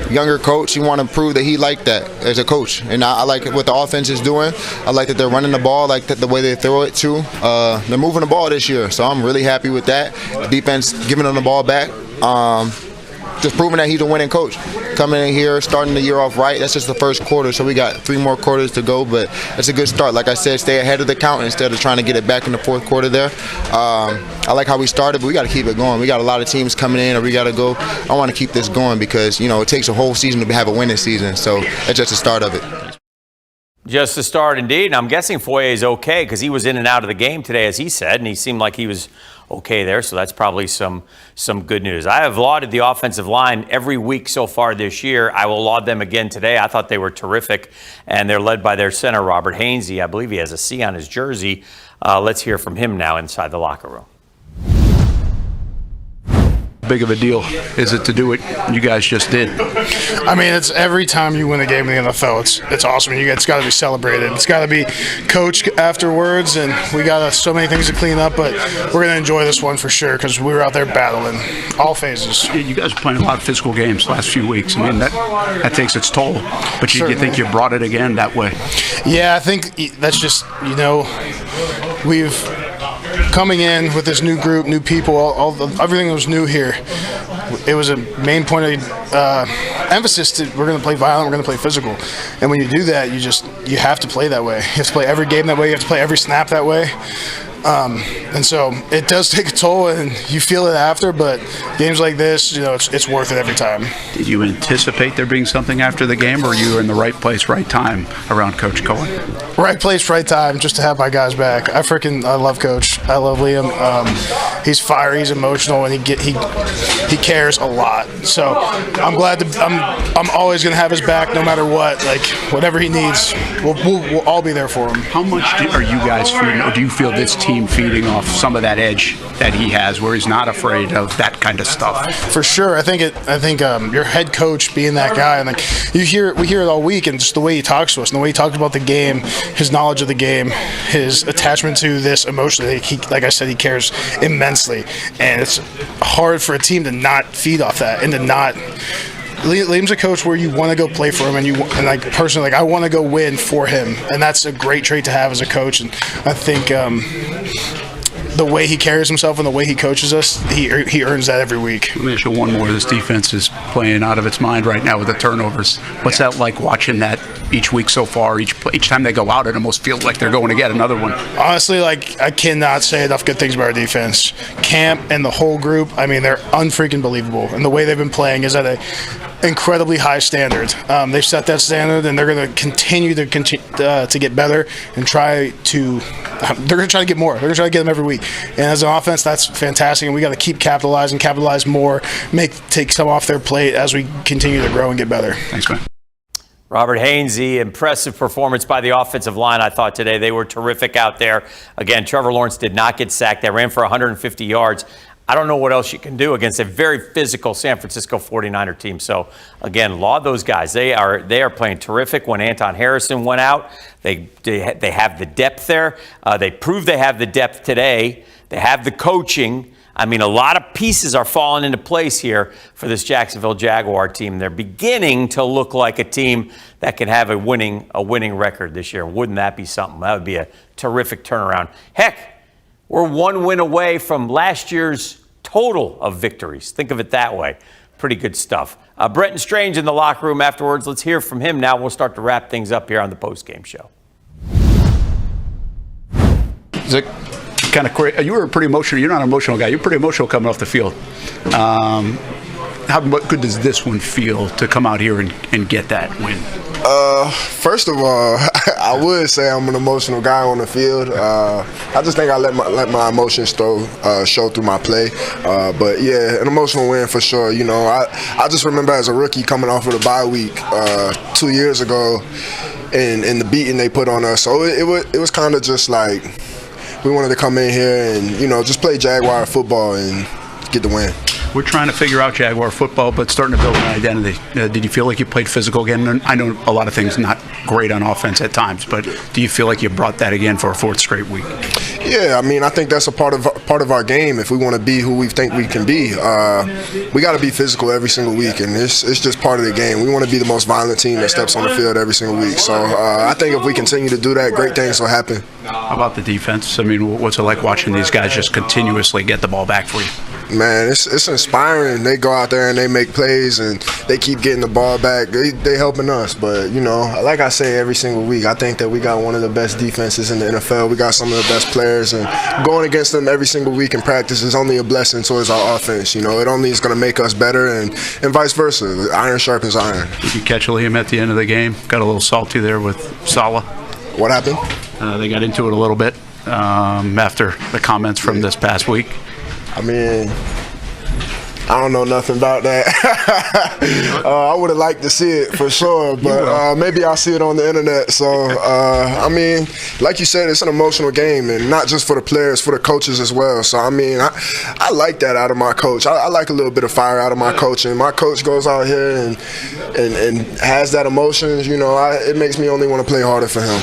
Younger coach, he want to prove that he like that as a coach. And I like what the offense is doing. I like that they're running the ball, like the way they throw it too. They're moving the ball this year, so I'm really happy with that. The defense giving them the ball back. Just proving that he's a winning coach. Coming in here, starting the year off right. That's just the first quarter, so we got 3 more quarters to go, but that's a good start. Like I said, stay ahead of the count instead of trying to get it back in the fourth quarter there. I like how we started, but we got to keep it going. We got a lot of teams coming in, or we got to go. I want to keep this going because, it takes a whole season to have a winning season, so that's just the start of it. Just the start, indeed. And I'm guessing Foye is okay because he was in and out of the game today, as he said, and he seemed like he was okay there, so that's probably some good news. I have lauded the offensive line every week so far this year. I will laud them again today. I thought they were terrific, and they're led by their center, Robert Hainsey. I believe he has a C on his jersey. Let's hear from him now inside the locker room. Big of a deal is it to do what you guys just did? I mean, it's every time you win a game in the NFL, it's awesome. It's got to be celebrated. It's got to be coached afterwards, and we got so many things to clean up, but we're going to enjoy this one for sure because we were out there battling all phases. You guys are playing a lot of physical games the last few weeks. I mean, that takes its toll, but you think you brought it again that way? Yeah, I think that's just, we've coming in with this new group, new people, everything was new here. It was a main point of emphasis to we're going to play violent, we're going to play physical. And when you do that, you have to play that way. You have to play every game that way. You have to play every snap that way. And so it does take a toll, and you feel it after, but games like this, it's worth it every time. Did you anticipate there being something after the game, or you were in the right place, right time around Coach Coen? Right place, right time, just to have my guys back. I love Coach. I love Liam. He's fiery, he's emotional, and he cares a lot. So I'm glad I'm always going to have his back no matter what. Like, whatever he needs, we'll all be there for him. How much are you guys feeding, or do you feel this team feeding off some of that edge that he has, where he's not afraid of that kind of stuff? For sure. I think your head coach being that guy, and we hear it all week, and just the way he talks to us, and the way he talks about the game, his knowledge of the game, his attachment to this emotionally. Like I said, he cares immensely, and it's hard for a team to not feed off that and to not. Liam's a coach where you want to go play for him, and personally, I want to go win for him, and that's a great trait to have as a coach. And I think the way he carries himself and the way he coaches us, he earns that every week. Let me ask you one more. This defense is playing out of its mind right now with the turnovers. What's that like watching that each week so far? Each time they go out, it almost feels like they're going to get another one. Honestly, like, I cannot say enough good things about our defense. Camp and the whole group, I mean, they're unfreaking believable. And the way they've been playing is at an incredibly high standard. They've set that standard, and they're going to continue to get better and they're going to try to get more. They're going to try to get them every week. And as an offense, that's fantastic, and we got to keep capitalize more, take some off their plate as we continue to grow and get better. Thanks, man. Robert Hainsey, impressive performance by the offensive line, I thought, today. They were terrific out there. Again, Trevor Lawrence did not get sacked. They ran for 150 yards. I don't know what else you can do against a very physical San Francisco 49er team. So, again, laud those guys. They are playing terrific. When Anton Harrison went out, they have the depth there. They proved they have the depth today. They have the coaching. I mean, a lot of pieces are falling into place here for this Jacksonville Jaguar team. They're beginning to look like a team that can have a winning record this year. Wouldn't that be something? That would be a terrific turnaround. Heck, we're one win away from last year's total of victories. Think of it that way. Pretty good stuff. Brent and Strange in the locker room afterwards. Let's hear from him now. We'll start to wrap things up here on the postgame show. Is kind of crazy. You were pretty emotional. You're not an emotional guy. You're pretty emotional coming off the field. How good does this one feel to come out here and get that win? First of all, I would say I'm an emotional guy on the field. I just think I let my emotions show through my play. But yeah, an emotional win for sure. You know, I just remember as a rookie coming off of the bye week 2 years ago, and the beating they put on us. So it was kind of just like, we wanted to come in here and, you know, just play Jaguar football and get the win. We're trying to figure out Jaguar football, but starting to build an identity. Did you feel like you played physical again? I know a lot of things not great on offense at times, but do you feel like you brought that again for a fourth straight week? Yeah, I mean, I think that's a part of our game. If we want to be who we think we can be, we got to be physical every single week, and it's just part of the game. We want to be the most violent team that steps on the field every single week. So I think if we continue to do that, great things will happen. How about the defense? I mean, what's it like watching these guys just continuously get the ball back for you? Man, it's inspiring. They go out there and they make plays and they keep getting the ball back. They helping us. But, you know, like I say every single week, I think that we got one of the best defenses in the NFL. We got some of the best players, and going against them every single week in practice is only a blessing towards our offense. You know, it only is going to make us better, and vice versa. Iron sharpens iron. Did you catch Liam at the end of the game? Got a little salty there with Saleh. What happened? They got into it a little bit after the comments from this past week. I mean, I don't know nothing about that. I would have liked to see it for sure, but maybe I'll see it on the internet. So, I mean, like you said, it's an emotional game, and not just for the players, for the coaches as well. So, I mean, I like that out of my coach. I like a little bit of fire out of my coach, and my coach goes out here and has that emotions. You know, it makes me only want to play harder for him.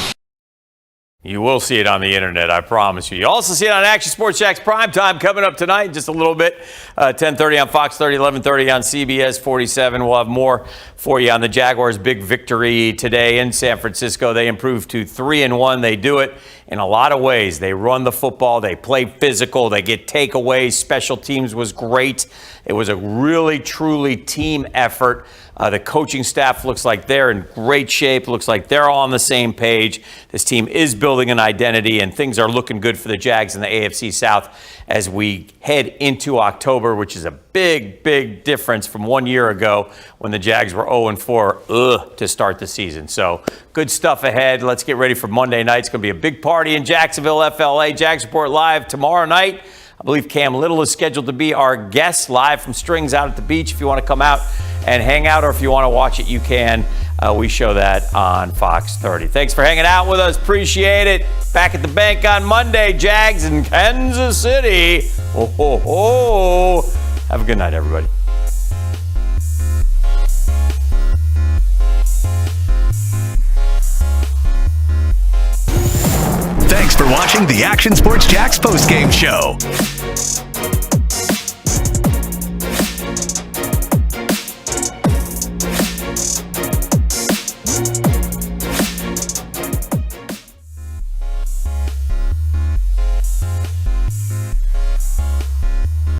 You will see it on the internet, I promise you. You also see it on Action Sports Jax Primetime coming up tonight in just a little bit. 10:30 on Fox 30, 11:30 on CBS 47. We'll have more for you on the Jaguars' big victory today in San Francisco. They improved to 3-1. They do it in a lot of ways. They run the football. They play physical. They get takeaways. Special teams was great. It was a really, truly team effort. The coaching staff looks like they're in great shape. Looks like they're all on the same page. This team is building an identity, and things are looking good for the Jags in the AFC South as we head into October, which is a big, big difference from 1 year ago when the Jags were 0-4 to start the season. So good stuff ahead. Let's get ready for Monday night. It's going to be a big party in Jacksonville, FLA. Jags Report Live tomorrow night. I believe Cam Little is scheduled to be our guest live from Strings out at the beach. If you want to come out and hang out, or if you want to watch it, you can. We show that on Fox 30. Thanks for hanging out with us. Appreciate it. Back at the bank on Monday, Jags in Kansas City. Ho, ho, ho. Have a good night, everybody. Thanks for watching the Action Sports Jax postgame show.